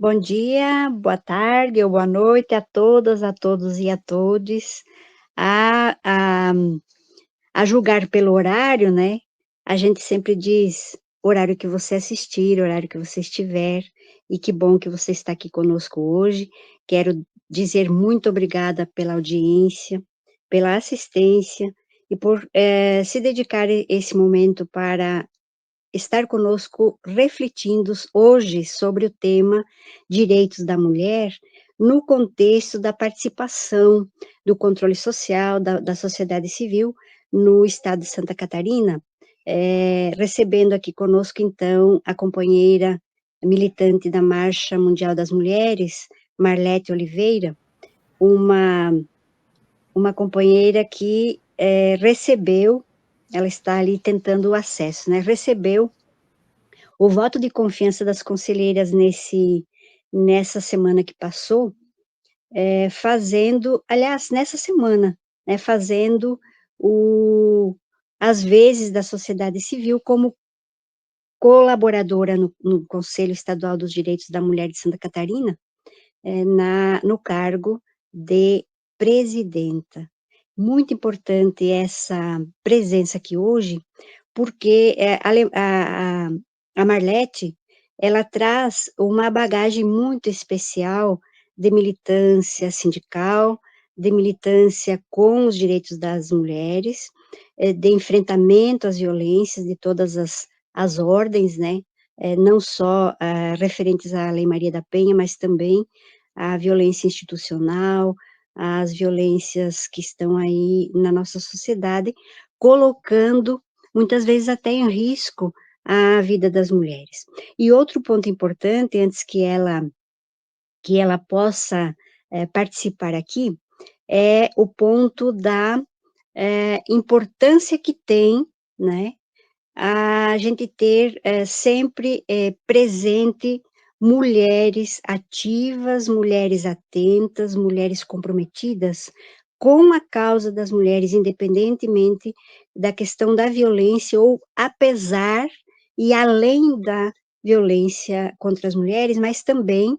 Bom dia, boa tarde ou boa noite a todas, a todos e a todes. A a a julgar pelo horário, né, a gente sempre diz: "Horário que você assistir, horário que você estiver", e que bom que você está aqui conosco hoje. Quero dizer muito obrigada pela audiência, pela assistência e por, se dedicar esse momento para estar conosco refletindo hoje sobre o tema direitos da mulher, no contexto da participação do controle social da sociedade civil no estado de Santa Catarina, recebendo aqui conosco então a companheira militante da Marcha Mundial das Mulheres, Marlete Oliveira, uma uma companheira que, recebeu, ela está ali tentando o acesso, né, recebeu o voto de confiança das conselheiras nessa semana que passou, fazendo aliás, nessa semana, né, fazendo o as vezes da sociedade civil como colaboradora no Conselho Estadual dos Direitos da Mulher de Santa Catarina, no cargo de presidenta. Muito importante essa presença aqui hoje, porque, a Marlete, ela traz uma bagagem muito especial de militância sindical, de militância com os direitos das mulheres, de enfrentamento às violências de todas as ordens, né, não só, referentes à Lei Maria da Penha, mas também a violência institucional, as violências que estão aí na nossa sociedade, colocando muitas vezes até em risco a vida das mulheres. E outro ponto importante, antes que ela possa, participar aqui, é o ponto da, importância que tem, né, a gente ter, sempre, presente mulheres ativas, mulheres atentas, mulheres comprometidas com a causa das mulheres, independentemente da questão da violência ou apesar e além da violência contra as mulheres, mas também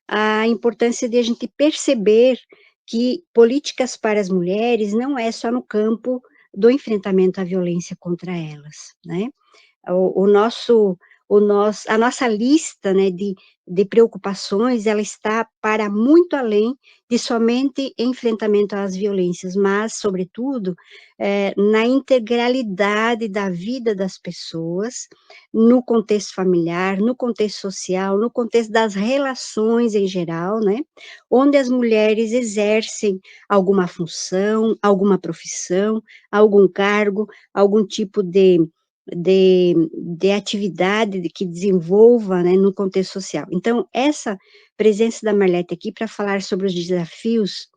a importância de a gente perceber que políticas para as mulheres não é só no campo do enfrentamento à violência contra elas, né. O nosso a nossa lista, né, de preocupações, ela está para muito além de somente enfrentamento às violências, mas, sobretudo, na integralidade da vida das pessoas, no contexto familiar, no contexto social, no contexto das relações em geral, né, onde as mulheres exercem alguma função, alguma profissão, algum cargo, algum tipo de atividade que desenvolva, né, no contexto social. Então, essa presença da Marlete aqui para falar sobre os desafios,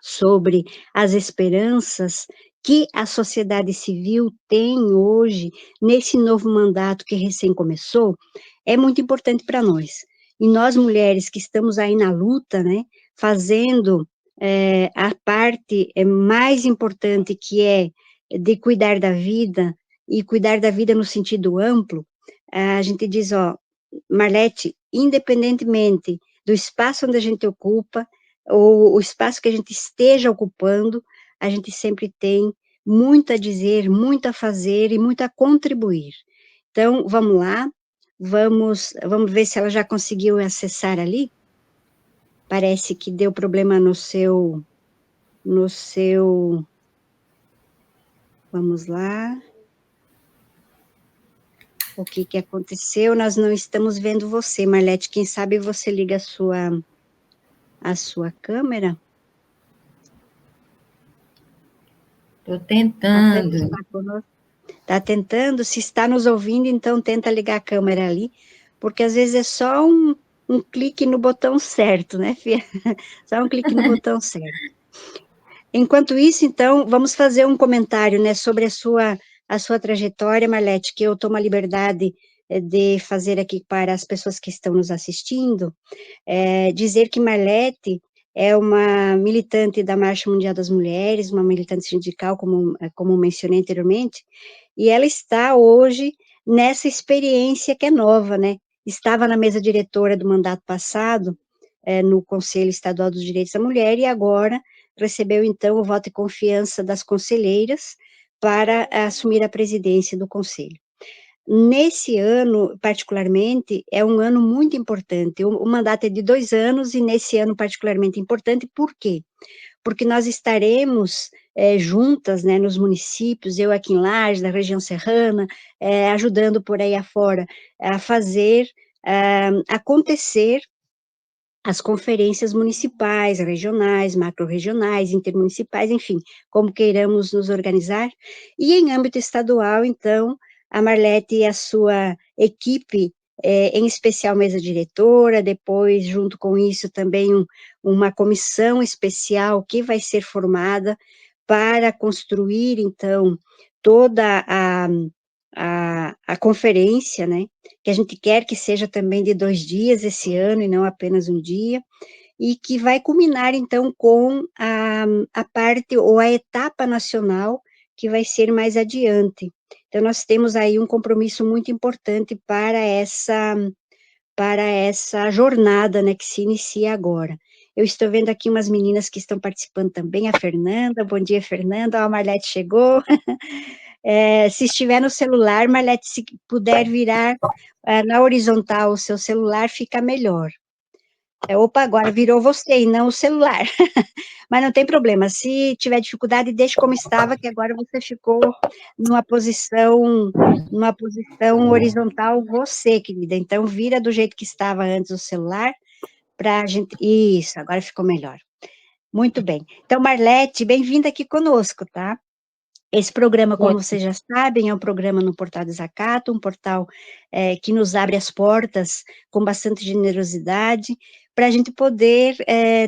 sobre as esperanças que a sociedade civil tem hoje, nesse novo mandato que recém começou, é muito importante para nós. E nós mulheres que estamos aí na luta, né, fazendo, a parte, mais importante que é de cuidar da vida, e cuidar da vida no sentido amplo, a gente diz: "Ó, Marlete, independentemente do espaço onde a gente ocupa, ou o espaço que a gente esteja ocupando, a gente sempre tem muito a dizer, muito a fazer e muito a contribuir. Então, vamos lá, vamos ver se ela já conseguiu acessar ali. Parece que deu problema no seu vamos lá. O que que aconteceu? Nós não estamos vendo você, Marlete, quem sabe você liga a sua câmera? Estou Para tentando. estar conosco. Está tentando? Se está nos ouvindo, então tenta ligar a câmera ali, porque às vezes é só um clique no botão certo, né, filha? Só um clique no botão certo. Enquanto isso, então, vamos fazer um comentário, né, sobre a sua trajetória, Marlete, que eu tomo a liberdade, de fazer aqui para as pessoas que estão nos assistindo, dizer que Marlete é uma militante da Marcha Mundial das Mulheres, uma militante sindical, como mencionei anteriormente, e ela está hoje nessa experiência que é nova, né, estava na mesa diretora do mandato passado, no Conselho Estadual dos Direitos da Mulher, e agora recebeu, então, o voto de confiança das conselheiras para assumir a presidência do Conselho. Nesse ano, particularmente, é um ano muito importante. O mandato é de 2 anos, e nesse ano particularmente importante, por quê? Porque nós estaremos juntas, né, nos municípios, eu aqui em Lages, na região serrana, ajudando por aí afora, a fazer acontecer as conferências municipais, regionais, macro-regionais, intermunicipais, enfim, como queiramos nos organizar. E em âmbito estadual, então, a Marlete e a sua equipe, em especial mesa diretora, depois, junto com isso, também uma comissão especial que vai ser formada para construir, então, toda a conferência, né, que a gente quer que seja também de 2 dias esse ano e não apenas um dia, e que vai culminar então com a parte ou a etapa nacional que vai ser mais adiante. Então nós temos aí um compromisso muito importante para essa jornada, né, que se inicia agora. Eu estou vendo aqui umas meninas que estão participando também, a Fernanda, bom dia Fernanda, a Marlete chegou. Se estiver no celular, Marlete, se puder virar na horizontal o seu celular, fica melhor. Opa, agora virou você e não o celular. Mas não tem problema, se tiver dificuldade, deixe como estava, que agora você ficou numa posição horizontal, você, querida. Então, vira do jeito que estava antes o celular, para a gente... Isso, agora ficou melhor. Muito bem. Então, Marlete, bem-vinda aqui conosco, tá? Esse programa, como vocês já sabem, é um programa no Portal Desacato, um portal que nos abre as portas com bastante generosidade, para a gente poder,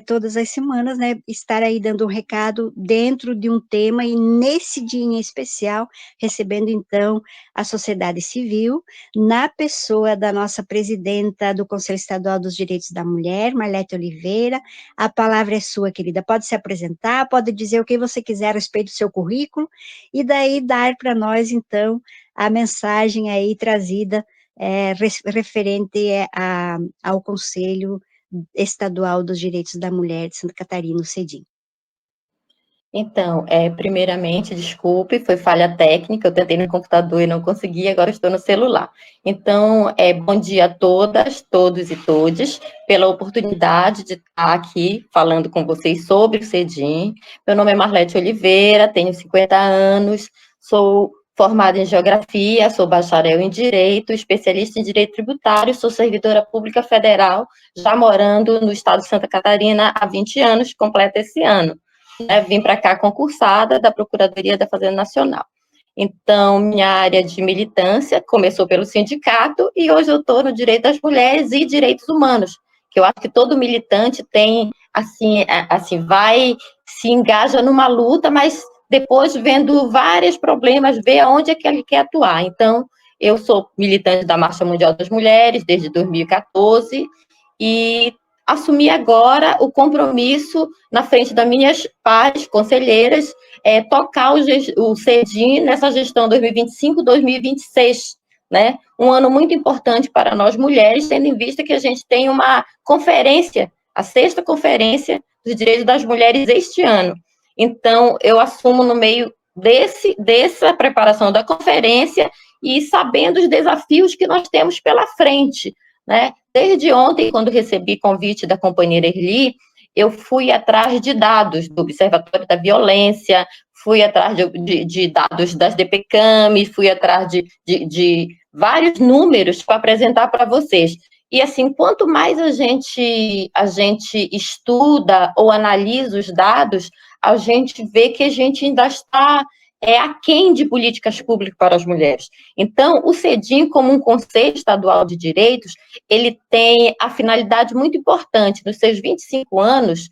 todas as semanas, né, estar aí dando um recado dentro de um tema, e nesse dia em especial, recebendo, então, a sociedade civil, na pessoa da nossa presidenta do Conselho Estadual dos Direitos da Mulher, Marlete Oliveira. A palavra é sua, querida, pode se apresentar, pode dizer o que você quiser a respeito do seu currículo, e daí dar para nós, então, a mensagem aí trazida referente ao Conselho Estadual dos Direitos da Mulher de Santa Catarina, o CEDIM. Então, primeiramente, desculpe, foi falha técnica, eu tentei no computador e não consegui, agora estou no celular. Então, bom dia a todas, todos e todes, pela oportunidade de estar aqui falando com vocês sobre o CEDIM. Meu nome é Marlete Oliveira, tenho 50 anos, sou formada em Geografia, sou bacharel em Direito, especialista em Direito Tributário, sou servidora pública federal, já morando no estado de Santa Catarina há 20 anos, completa esse ano. Vim para cá concursada da Procuradoria da Fazenda Nacional. Então, minha área de militância começou pelo sindicato e hoje eu estou no direito das mulheres e direitos humanos, que eu acho que todo militante tem, assim, se engaja numa luta, mas depois, vendo vários problemas, vê aonde é que ele quer atuar. Então, eu sou militante da Marcha Mundial das Mulheres desde 2014 e assumi agora o compromisso na frente das minhas pares, conselheiras, tocar o CEDIM nessa gestão 2025-2026, né? Um ano muito importante para nós mulheres, tendo em vista que a gente tem uma conferência, a 6ª Conferência dos Direitos das Mulheres este ano. Então, eu assumo no meio dessa preparação da conferência e sabendo os desafios que nós temos pela frente, né? Desde ontem, quando recebi convite da companheira Erli, eu fui atrás de dados do Observatório da Violência, fui atrás de dados das DPCAM, fui atrás de vários números para apresentar para vocês. E, assim, quanto mais a gente estuda ou analisa os dados, a gente vê que a gente ainda está aquém de políticas públicas para as mulheres. Então, o CEDIM, como um Conselho Estadual de Direitos, ele tem a finalidade muito importante. Nos seus 25 anos,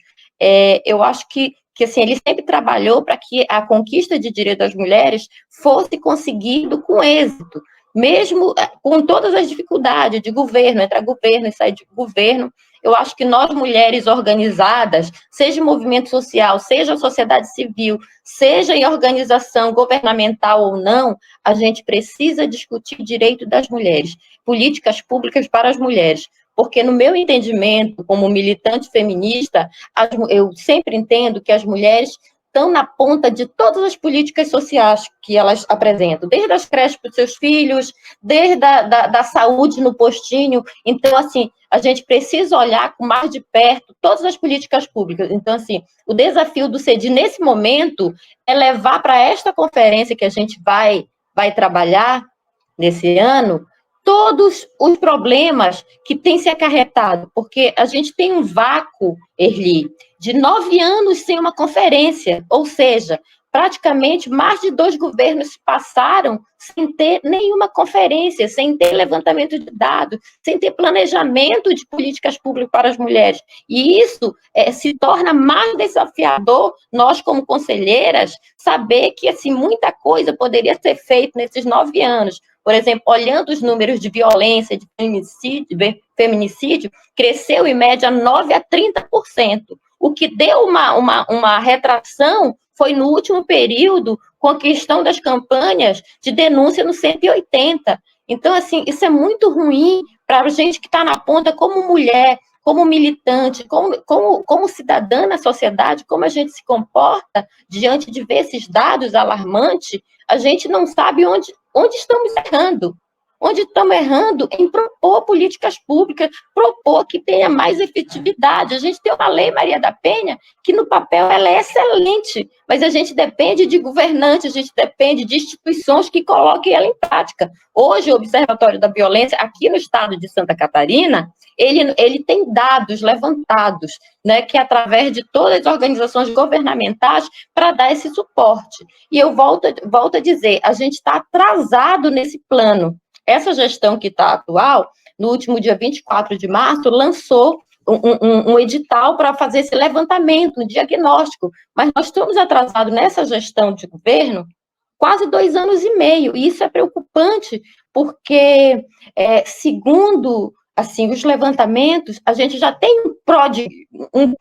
eu acho que assim, ele sempre trabalhou para que a conquista de direitos das mulheres fosse conseguido com êxito, mesmo com todas as dificuldades de governo, entrar governo e sair de governo. eu acho que nós, mulheres organizadas, seja movimento social, seja a sociedade civil, seja em organização governamental ou não, a gente precisa discutir o direito das mulheres, políticas públicas para as mulheres. Porque, no meu entendimento, como militante feminista, eu sempre entendo que as mulheres estão na ponta de todas as políticas sociais que elas apresentam, desde as creches para os seus filhos, desde da saúde no postinho. Então, assim, a gente precisa olhar com mais de perto todas as políticas públicas. Então, assim, o desafio do CEDI, nesse momento, é levar para esta conferência que a gente vai trabalhar nesse ano, todos os problemas que têm se acarretado, porque a gente tem um vácuo, Erli, de 9 anos sem uma conferência, ou seja, praticamente mais de 2 governos se passaram sem ter nenhuma conferência, sem ter levantamento de dados, sem ter planejamento de políticas públicas para as mulheres. E isso se torna mais desafiador, nós como conselheiras, saber que assim, muita coisa poderia ser feita nesses 9 anos. Por exemplo, olhando os números de violência, de feminicídio, cresceu em média 9 a 30%. O que deu uma retração foi no último período com a questão das campanhas de denúncia no 180. Então, assim, isso é muito ruim para a gente que está na ponta como mulher, como militante, como cidadã na sociedade, como a gente se comporta diante de ver esses dados alarmantes, a gente não sabe onde estamos errando. Onde estamos errando em propor políticas públicas, propor que tenha mais efetividade. A gente tem uma lei Maria da Penha que no papel ela é excelente, mas a gente depende de governantes, a gente depende de instituições que coloquem ela em prática. Hoje, o Observatório da Violência, aqui no estado de Santa Catarina, ele tem dados levantados, né, que através de todas as organizações governamentais para dar esse suporte. E eu volto a dizer, a gente está atrasado nesse plano. Essa gestão que está atual, no último dia 24 de março, lançou um edital para fazer esse levantamento, um diagnóstico, mas nós estamos atrasados nessa gestão de governo quase 2 anos e meio, e isso é preocupante, porque, segundo assim, os levantamentos, a gente já tem um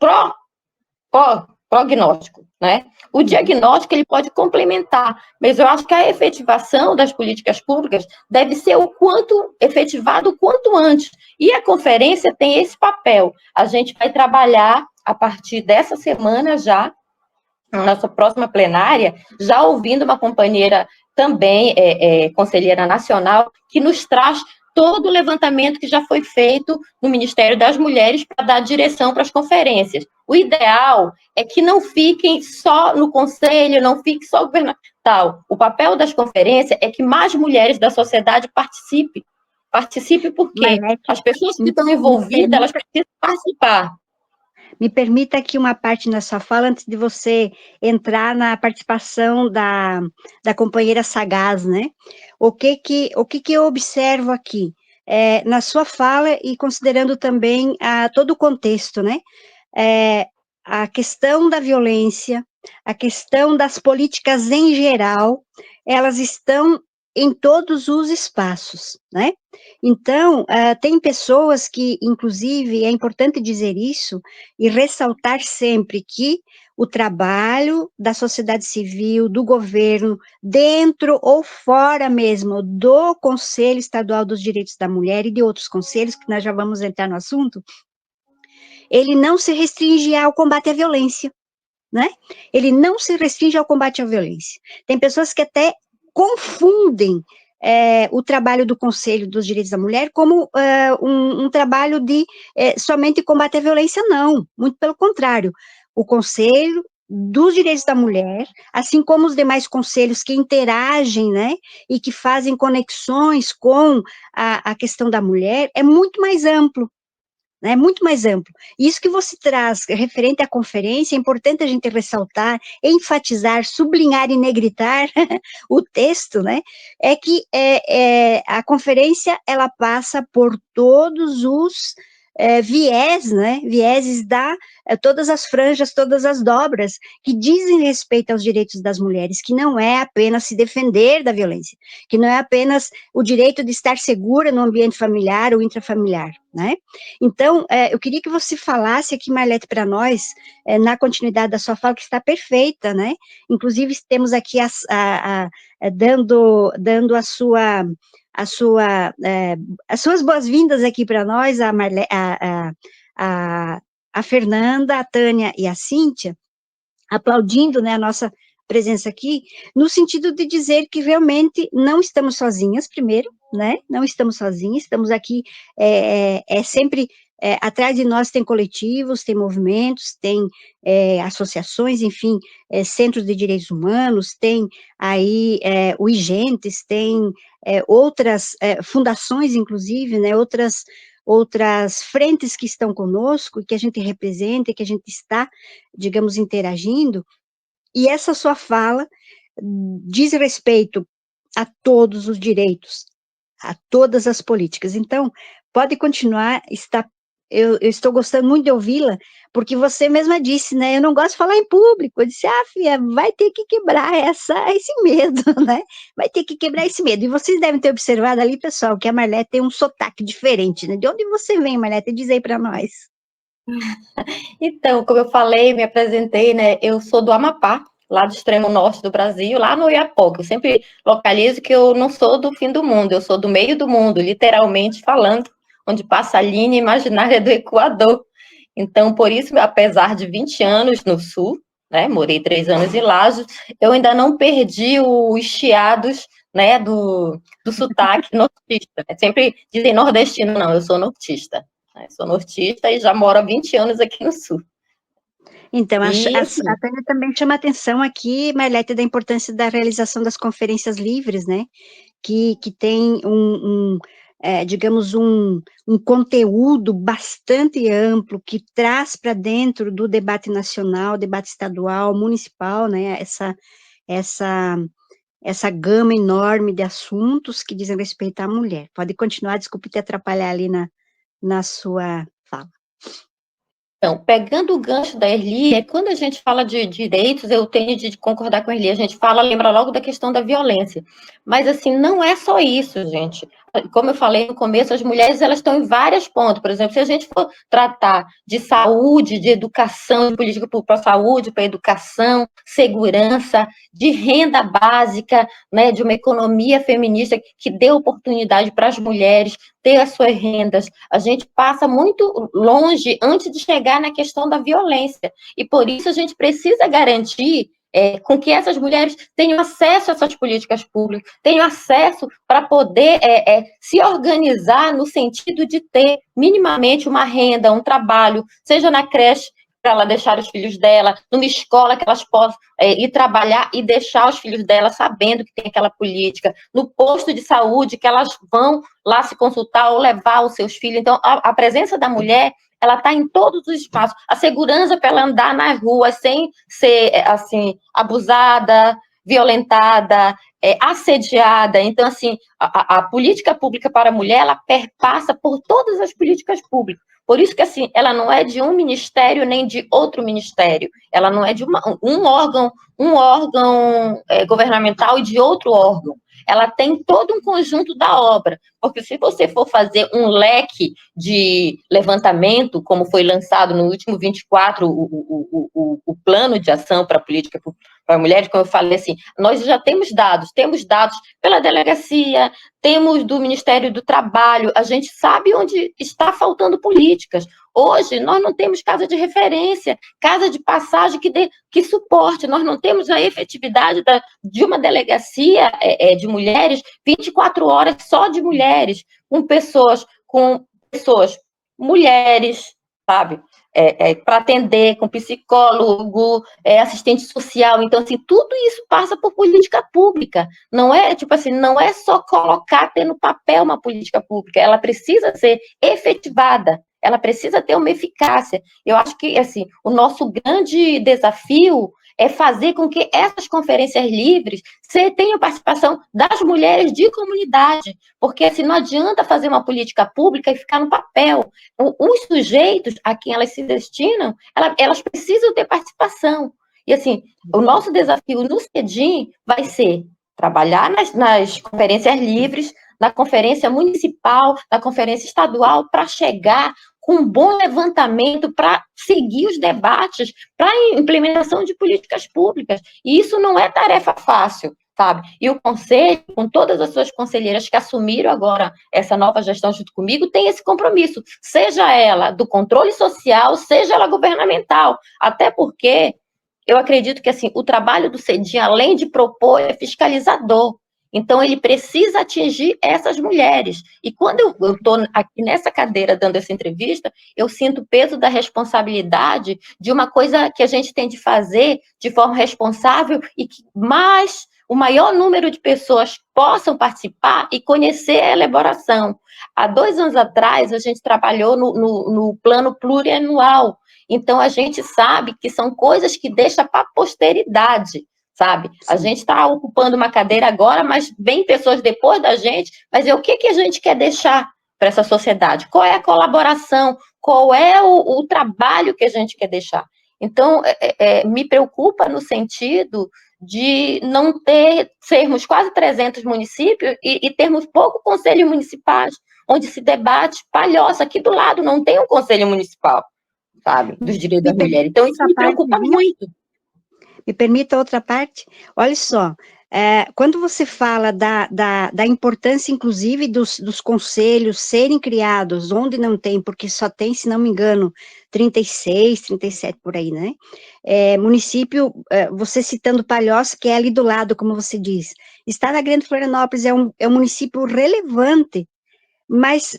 prognóstico, né? O diagnóstico ele pode complementar, mas eu acho que a efetivação das políticas públicas deve ser efetivado o quanto antes. E a conferência tem esse papel. A gente vai trabalhar a partir dessa semana já, na nossa próxima plenária, já ouvindo uma companheira também, conselheira nacional, que nos traz todo o levantamento que já foi feito no Ministério das Mulheres para dar direção para as conferências. O ideal é que não fiquem só no conselho, não fique só governamental. O papel das conferências é que mais mulheres da sociedade participem. Participe porque as pessoas que estão envolvidas, elas precisam participar. Me permita aqui uma parte na sua fala, antes de você entrar na participação da companheira Sagaz, né? O que eu observo aqui? Na sua fala e considerando também todo o contexto, né? A questão da violência, a questão das políticas em geral, elas estão em todos os espaços, né? Então, tem pessoas que, inclusive, é importante dizer isso e ressaltar sempre que o trabalho da sociedade civil, do governo, dentro ou fora mesmo do Conselho Estadual dos Direitos da Mulher e de outros conselhos, que nós já vamos entrar no assunto, ele não se restringe ao combate à violência, né? Ele não se restringe ao combate à violência. Tem pessoas que até confundem o trabalho do Conselho dos Direitos da Mulher como um trabalho de somente combate à violência, não, muito pelo contrário. O Conselho dos Direitos da Mulher, assim como os demais conselhos que interagem, né, e que fazem conexões com a questão da mulher, é muito mais amplo, né, muito mais amplo. Isso que você traz referente à conferência, é importante a gente ressaltar, enfatizar, sublinhar e negritar o texto, né, é que a conferência, ela passa por todos os viés, né, vieses da todas as franjas, todas as dobras, que dizem respeito aos direitos das mulheres, que não é apenas se defender da violência, que não é apenas o direito de estar segura no ambiente familiar ou intrafamiliar, né? Então, eu queria que você falasse aqui, Marlete, para nós, na continuidade da sua fala, que está perfeita, né? Inclusive, temos aqui dando as suas boas-vindas aqui para nós, a Fernanda, a Tânia e a Cíntia, aplaudindo, né, a nossa presença aqui, no sentido de dizer que realmente não estamos sozinhas, primeiro, né, não estamos sozinhas, estamos aqui, sempre, atrás de nós tem coletivos, tem movimentos, tem associações, enfim, centros de direitos humanos, tem aí o IGENTES, tem outras fundações, inclusive, né, outras frentes que estão conosco, que a gente representa, que a gente está, digamos, interagindo, e essa sua fala diz respeito a todos os direitos, a todas as políticas. Então, pode continuar, eu estou gostando muito de ouvi-la, porque você mesma disse, né, eu não gosto de falar em público. Eu disse, filha, vai ter que quebrar esse medo, né? Vai ter que quebrar esse medo. E vocês devem ter observado ali, pessoal, que a Marlete tem um sotaque diferente, né? De onde você vem, Marlete? Diz aí para nós. Então, como eu falei, me apresentei, né? Eu sou do Amapá, lá do extremo norte do Brasil, lá no Oiapoque. Eu sempre localizo que eu não sou do fim do mundo, eu sou do meio do mundo, literalmente falando, onde passa a linha imaginária do Equador. Então, por isso, apesar de 20 anos no sul, né? Morei 3 anos em Lajes, eu ainda não perdi os chiados, né? Do sotaque nortista. Sempre dizem nordestino, não, eu sou nortista. Sou nortista e já moro há 20 anos aqui no Sul. Então, E, assim, a Tânia também chama atenção aqui, Marlete, da importância da realização das conferências livres, né? Que tem digamos, um conteúdo bastante amplo, que traz para dentro do debate nacional, debate estadual, municipal, né? Essa, essa gama enorme de assuntos que dizem respeito à mulher. Pode continuar, desculpe te atrapalhar ali na sua fala. então, pegando o gancho da Erli, quando a gente fala de direitos, eu tenho de concordar com a Erli, a gente lembra logo da questão da violência. Mas, assim, não é só isso, gente. Como eu falei no começo, as mulheres, elas estão em vários pontos. Por exemplo, se a gente for tratar de saúde, de educação, de política para a saúde, para a educação, segurança, de renda básica, né, de uma economia feminista que dê oportunidade para as mulheres ter as suas rendas, a gente passa muito longe antes de chegar na questão da violência. E por isso a gente precisa garantir com que essas mulheres tenham acesso a essas políticas públicas, tenham acesso para poder se organizar no sentido de ter minimamente uma renda, um trabalho, seja na creche, para ela deixar os filhos dela, numa escola que elas possam ir trabalhar e deixar os filhos dela sabendo que tem aquela política, no posto de saúde que elas vão lá se consultar ou levar os seus filhos. Então, a presença da mulher, ela está em todos os espaços. A segurança para ela andar na rua sem ser, assim, abusada, violentada, assediada. Então, assim, a política pública para a mulher, ela perpassa por todas as políticas públicas. Por isso que, assim, ela não é de um ministério nem de outro ministério. Ela não é de um órgão governamental e de outro órgão. Ela tem todo um conjunto da obra, porque se você for fazer um leque de levantamento, como foi lançado no último 24, o plano de ação para a política para mulheres, como eu falei assim, nós já temos dados pela delegacia, temos do Ministério do Trabalho, a gente sabe onde está faltando políticas. Hoje, nós não temos casa de referência, casa de passagem que suporte, nós não temos a efetividade de uma delegacia de mulheres 24 horas só de mulheres, com pessoas mulheres, sabe? Para atender com psicólogo, assistente social. Então, assim, tudo isso passa por política pública. Não é, tipo assim, não é só colocar, ter no papel uma política pública. Ela precisa ser efetivada. Ela precisa ter uma eficácia. Eu acho que, assim, o nosso grande desafio é fazer com que essas conferências livres tenham participação das mulheres de comunidade, porque assim, não adianta fazer uma política pública e ficar no papel. Os sujeitos a quem elas se destinam, elas precisam ter participação. E assim, o nosso desafio no CEDIM vai ser trabalhar nas conferências livres, na conferência municipal, na conferência estadual, para chegar com um bom levantamento para seguir os debates para a implementação de políticas públicas. E isso não é tarefa fácil, sabe? E o Conselho, com todas as suas conselheiras que assumiram agora essa nova gestão junto comigo, tem esse compromisso, seja ela do controle social, seja ela governamental, até porque eu acredito que assim, o trabalho do CEDIM, além de propor, é fiscalizador. Então, ele precisa atingir essas mulheres. E quando eu estou aqui nessa cadeira dando essa entrevista, eu sinto o peso da responsabilidade de uma coisa que a gente tem de fazer de forma responsável e que o maior número de pessoas possam participar e conhecer a elaboração. Há 2 anos atrás, a gente trabalhou no plano plurianual. Então, a gente sabe que são coisas que deixam para a posteridade, sabe? A gente está ocupando uma cadeira agora, mas vem pessoas depois da gente, mas o que a gente quer deixar para essa sociedade? Qual é a colaboração? Qual é o trabalho que a gente quer deixar? Então, me preocupa no sentido de não sermos quase 300 municípios e termos pouco conselhos municipais, onde se debate Palhoça, aqui do lado não tem um conselho municipal, sabe, dos direitos das mulheres. Então, isso me preocupa muito. Me permita outra parte? Olha só, quando você fala da importância, inclusive, dos conselhos serem criados, onde não tem, porque só tem, se não me engano, 36, 37 por aí, né? Município, você citando Palhoça, que é ali do lado, como você diz, está na Grande Florianópolis, é um município relevante, mas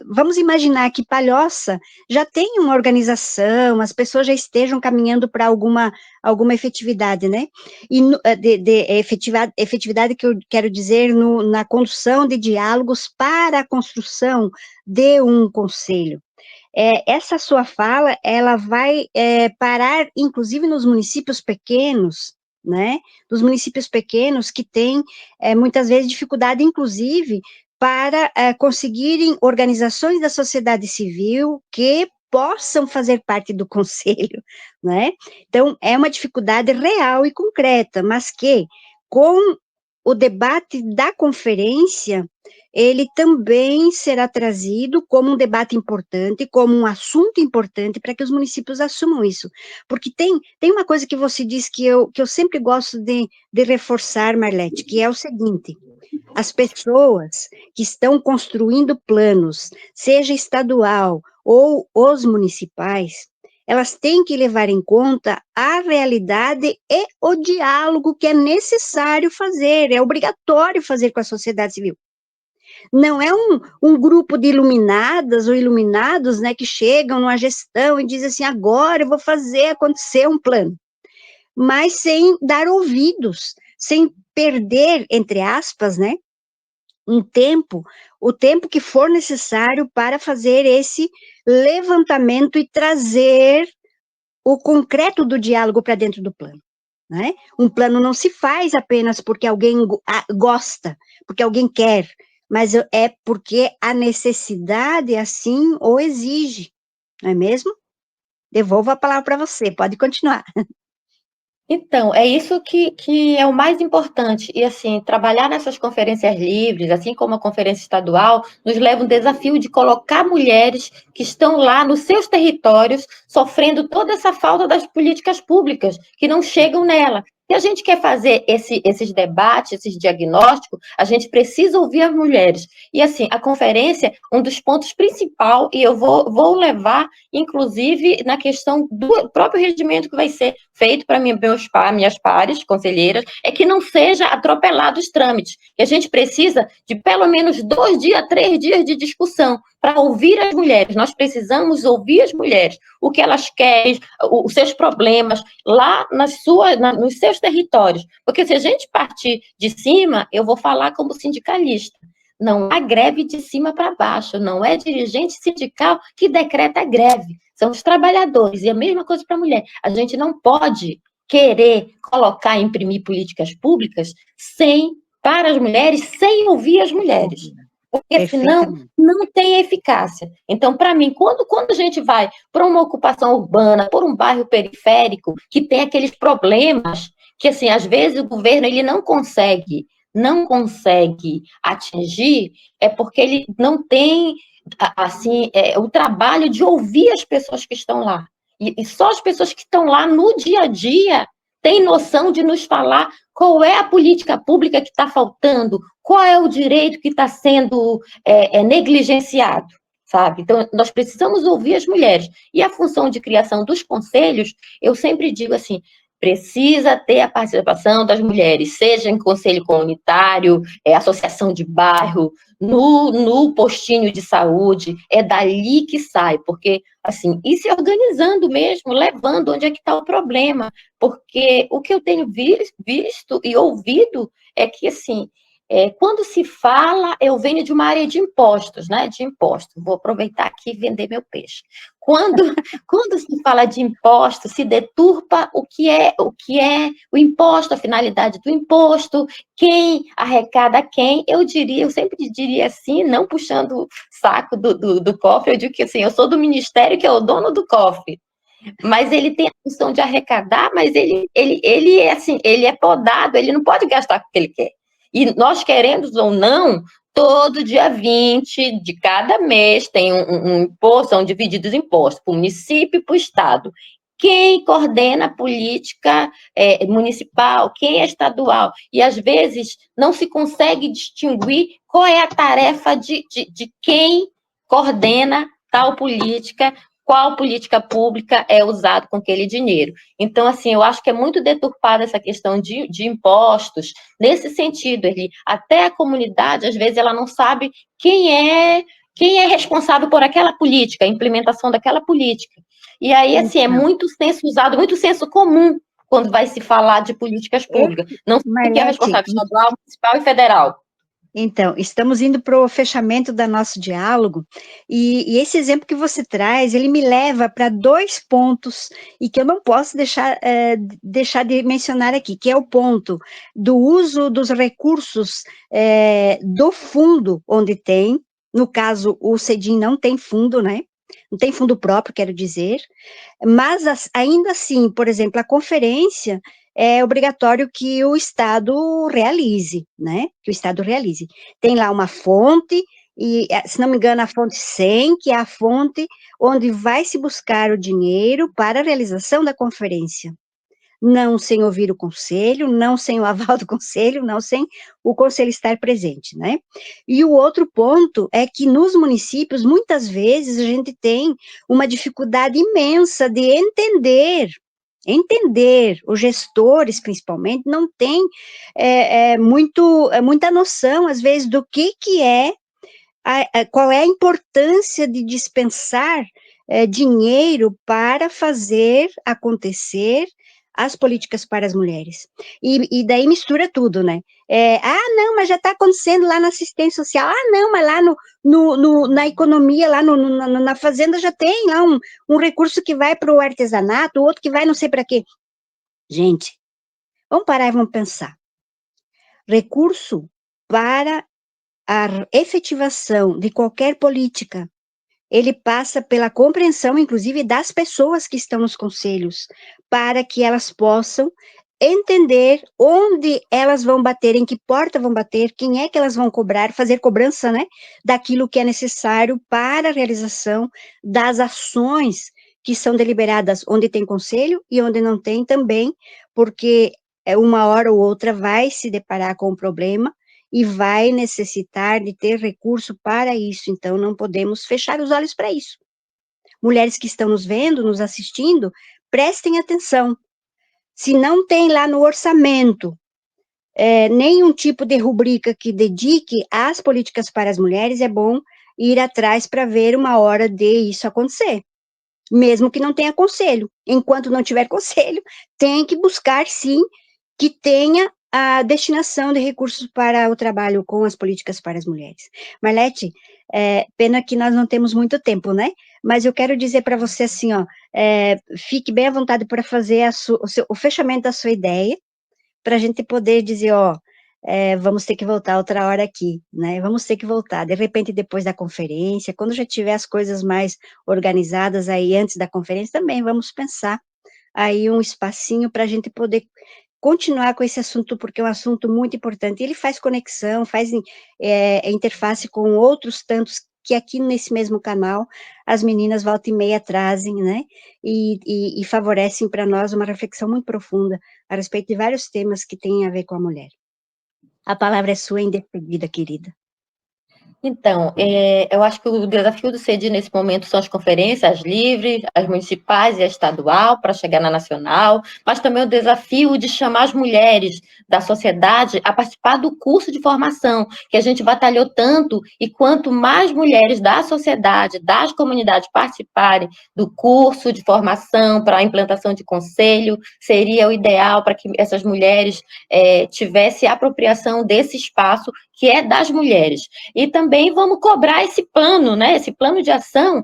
vamos imaginar que Palhoça já tem uma organização, as pessoas já estejam caminhando para alguma efetividade, né? E efetividade que eu quero dizer na condução de diálogos para a construção de um conselho. Essa sua fala, ela vai parar, inclusive, nos municípios pequenos, né? Dos municípios pequenos que têm, muitas vezes, dificuldade, inclusive, para conseguirem organizações da sociedade civil que possam fazer parte do conselho, né? Então, é uma dificuldade real e concreta, mas que, com o debate da conferência, ele também será trazido como um debate importante, como um assunto importante para que os municípios assumam isso. Porque tem uma coisa que você diz que eu sempre gosto de reforçar, Marlete, que é o seguinte: as pessoas que estão construindo planos, seja estadual ou os municipais, elas têm que levar em conta a realidade e o diálogo que é necessário fazer, é obrigatório fazer com a sociedade civil. Não é um grupo de iluminadas ou iluminados, né, que chegam numa gestão e dizem assim, agora eu vou fazer acontecer um plano, mas sem dar ouvidos, sem perder, entre aspas, né, o tempo que for necessário para fazer esse levantamento e trazer o concreto do diálogo para dentro do plano, né? Um plano não se faz apenas porque alguém gosta, porque alguém quer, mas é porque a necessidade assim o exige, não é mesmo? Devolvo a palavra para você, pode continuar. Então, é isso que é o mais importante. E, assim, trabalhar nessas conferências livres, assim como a conferência estadual, nos leva um desafio de colocar mulheres que estão lá nos seus territórios, sofrendo toda essa falta das políticas públicas, que não chegam nela. Se a gente quer fazer esses debates, esses diagnósticos, a gente precisa ouvir as mulheres. E, assim, a conferência, um dos pontos principais, e eu vou levar, inclusive, na questão do próprio regimento que vai ser feito para minhas pares, conselheiras, é que não seja atropelado os trâmites. E a gente precisa de pelo menos 2 dias, 3 dias de discussão para ouvir as mulheres. Nós precisamos ouvir as mulheres, o que elas querem, os seus problemas, lá nos seus territórios. Porque se a gente partir de cima, eu vou falar como sindicalista. Não há greve de cima para baixo, não é dirigente sindical que decreta greve, são os trabalhadores, e a mesma coisa para a mulher. A gente não pode querer colocar, imprimir políticas públicas para as mulheres, sem ouvir as mulheres. Porque senão não tem eficácia. Então, para mim, quando a gente vai para uma ocupação urbana, por um bairro periférico, que tem aqueles problemas que, assim, às vezes o governo ele não consegue atingir, é porque ele não tem, assim, o trabalho de ouvir as pessoas que estão lá. E só as pessoas que estão lá no dia a dia têm noção de nos falar qual é a política pública que está faltando, qual é o direito que está sendo negligenciado, sabe? Então, nós precisamos ouvir as mulheres. E a função de criação dos conselhos, eu sempre digo assim, precisa ter a participação das mulheres, seja em conselho comunitário, associação de bairro, no postinho de saúde, é dali que sai, porque, assim, e se organizando mesmo, levando onde é que está o problema, porque o que eu tenho visto e ouvido é que, assim, quando se fala, eu venho de uma área de impostos, né? De impostos. Vou aproveitar aqui e vender meu peixe. Quando se fala de impostos, se deturpa o que é o imposto, a finalidade do imposto, quem arrecada quem. Eu sempre diria assim, não puxando o saco do cofre, eu digo que assim, eu sou do ministério que é o dono do cofre. Mas ele tem a função de arrecadar, mas ele é assim, ele é podado, ele não pode gastar com o que ele quer. E nós, querendo ou não, todo dia 20 de cada mês tem um imposto, são divididos impostos para o município e para o Estado. Quem coordena a política municipal, quem é estadual, e às vezes não se consegue distinguir qual é a tarefa de quem coordena tal política, qual política pública é usado com aquele dinheiro. Então, assim, eu acho que é muito deturpada essa questão de impostos, nesse sentido, até a comunidade, às vezes, ela não sabe quem é responsável por aquela política, a implementação daquela política. E aí, assim, é muito senso usado, muito senso comum quando vai se falar de políticas públicas. Não sei quem é responsável, estadual, municipal e federal. Então, estamos indo para o fechamento do nosso diálogo, e esse exemplo que você traz, ele me leva para 2 pontos, e que eu não posso deixar de mencionar aqui, que é o ponto do uso dos recursos do fundo, onde tem, no caso, o CEDIM não tem fundo, né? Não tem fundo próprio, quero dizer, mas ainda assim, por exemplo, a conferência é obrigatório que o Estado realize, né? Que o Estado realize. Tem lá uma fonte, e, se não me engano, a fonte 100, que é a fonte onde vai se buscar o dinheiro para a realização da conferência. Não sem ouvir o conselho, não sem o aval do conselho, não sem o conselho estar presente, né? E o outro ponto é que nos municípios, muitas vezes, a gente tem uma dificuldade imensa de entender, os gestores, principalmente, não têm muita noção, às vezes, do que é, qual é a importância de dispensar dinheiro para fazer acontecer as políticas para as mulheres. E daí mistura tudo, né? Não, mas já está acontecendo lá na assistência social. Não, mas lá na economia, lá na fazenda já tem lá um recurso que vai para o artesanato, outro que vai não sei para quê. Gente, vamos parar e vamos pensar. Recurso para a efetivação de qualquer política, ele passa pela compreensão, inclusive, das pessoas que estão nos conselhos, para que elas possam entender onde elas vão bater, em que porta vão bater, quem é que elas vão cobrar, fazer cobrança, né, daquilo que é necessário para a realização das ações que são deliberadas onde tem conselho e onde não tem também, porque uma hora ou outra vai se deparar com o problema e vai necessitar de ter recurso para isso, então não podemos fechar os olhos para isso. Mulheres que estão nos vendo, nos assistindo, prestem atenção. Se não tem lá no orçamento nenhum tipo de rubrica que dedique às políticas para as mulheres, é bom ir atrás para ver uma hora de isso acontecer. Mesmo que não tenha conselho. Enquanto não tiver conselho, tem que buscar, sim, que tenha a destinação de recursos para o trabalho com as políticas para as mulheres. Marlete, pena que nós não temos muito tempo, né? Mas eu quero dizer para você assim, ó, fique bem à vontade para fazer o fechamento da sua ideia, para a gente poder dizer, ó, vamos ter que voltar outra hora aqui, né? Vamos ter que voltar. De repente, depois da conferência, quando já tiver as coisas mais organizadas aí antes da conferência, também vamos pensar aí um espacinho para a gente poder continuar com esse assunto, porque é um assunto muito importante. Ele faz conexão, faz interface com outros tantos que aqui nesse mesmo canal as meninas volta e meia trazem, né? E favorecem para nós uma reflexão muito profunda a respeito de vários temas que têm a ver com a mulher. A palavra é sua, em despedida, querida. Então, eu acho que o desafio do CEDI nesse momento são as conferências livres, as municipais e a estadual, para chegar na nacional, mas também o desafio de chamar as mulheres da sociedade a participar do curso de formação, que a gente batalhou tanto, e quanto mais mulheres da sociedade, das comunidades participarem do curso de formação para a implantação de conselho, seria o ideal para que essas mulheres tivessem apropriação desse espaço que é das mulheres. E também vamos cobrar esse plano, né? Esse plano de ação.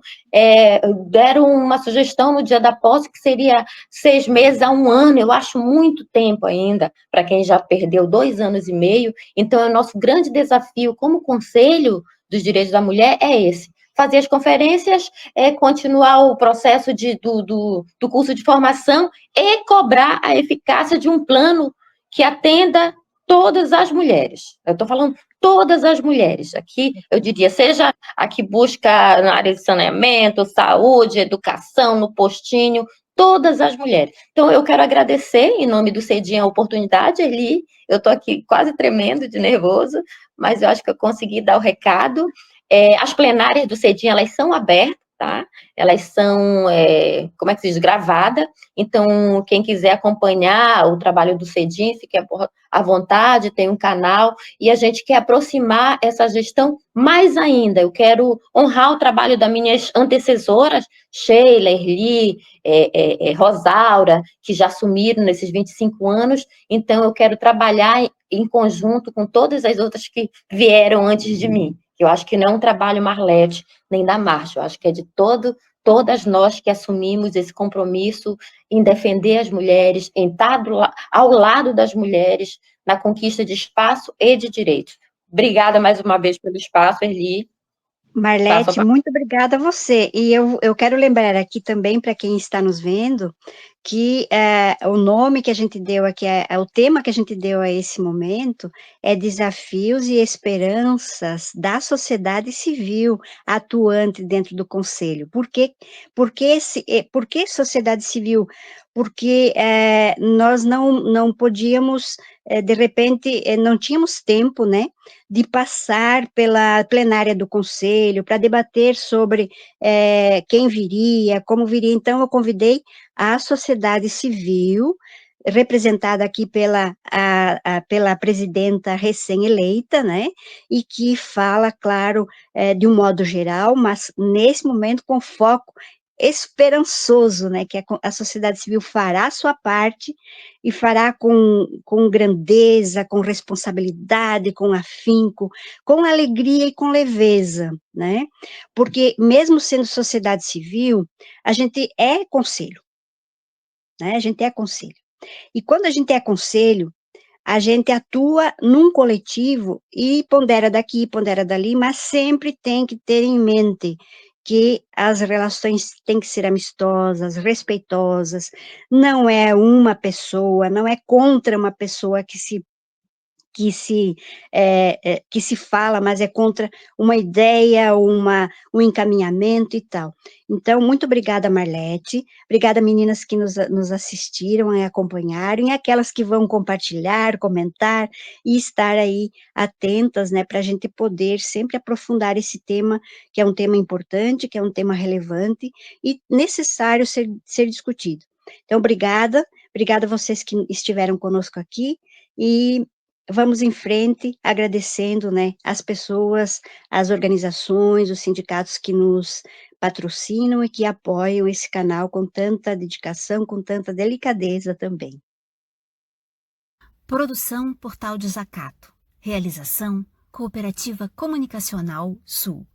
Deram uma sugestão no dia da posse que seria 6 meses a 1 ano. Eu acho muito tempo ainda para quem já perdeu 2 anos e meio. Então, é o nosso grande desafio como Conselho dos Direitos da Mulher é esse. Fazer as conferências, continuar o processo do curso de formação e cobrar a eficácia de um plano que atenda todas as mulheres. Eu estou falando todas as mulheres. Aqui, eu diria, seja a que busca na área de saneamento, saúde, educação, no postinho, todas as mulheres. Então, eu quero agradecer, em nome do Cedinha, a oportunidade, Eli. Eu estou aqui quase tremendo de nervoso, mas eu acho que eu consegui dar o recado. As plenárias do Cedinha, elas são abertas, tá? Elas são, como é que se diz, gravadas. Então, quem quiser acompanhar o trabalho do Cedinha, fique à vontade, tem um canal, e a gente quer aproximar essa gestão mais ainda. Eu quero honrar o trabalho das minhas antecessoras, Sheila, Erli, Rosaura, que já assumiram nesses 25 anos, então eu quero trabalhar em conjunto com todas as outras que vieram antes de mim. Eu acho que não é um trabalho Marlete, nem da Marcha, eu acho que é de todas nós que assumimos esse compromisso em defender as mulheres, em estar ao lado das mulheres na conquista de espaço e de direitos. Obrigada mais uma vez pelo espaço, Erli. Marlete, muito obrigada a você. E eu quero lembrar aqui também, para quem está nos vendo, que o nome que a gente deu aqui, o tema que a gente deu a esse momento é Desafios e Esperanças da Sociedade Civil atuante dentro do Conselho. Por que sociedade civil? Porque nós não podíamos, de repente, não tínhamos tempo, né, de passar pela plenária do Conselho para debater sobre quem viria, como viria. Então, eu convidei a sociedade civil, representada aqui pela presidenta recém-eleita, né, e que fala, claro, de um modo geral, mas nesse momento com foco esperançoso, né, que a sociedade civil fará a sua parte e fará com grandeza, com responsabilidade, com afinco, com alegria e com leveza, né, porque mesmo sendo sociedade civil, a gente é conselho, né, a gente é conselho. E quando a gente é conselho, a gente atua num coletivo e pondera daqui, pondera dali, mas sempre tem que ter em mente que as relações têm que ser amistosas, respeitosas, não é uma pessoa, não é contra uma pessoa que se fala, mas é contra uma ideia, um encaminhamento e tal. Então, muito obrigada, Marlete, obrigada, meninas que nos assistiram e acompanharam, e aquelas que vão compartilhar, comentar e estar aí atentas, né, para a gente poder sempre aprofundar esse tema, que é um tema importante, que é um tema relevante e necessário ser discutido. Então, obrigada a vocês que estiveram conosco aqui, e vamos em frente, agradecendo, né, as pessoas, as organizações, os sindicatos que nos patrocinam e que apoiam esse canal com tanta dedicação, com tanta delicadeza também. Produção Portal Desacato. Realização Cooperativa Comunicacional Sul.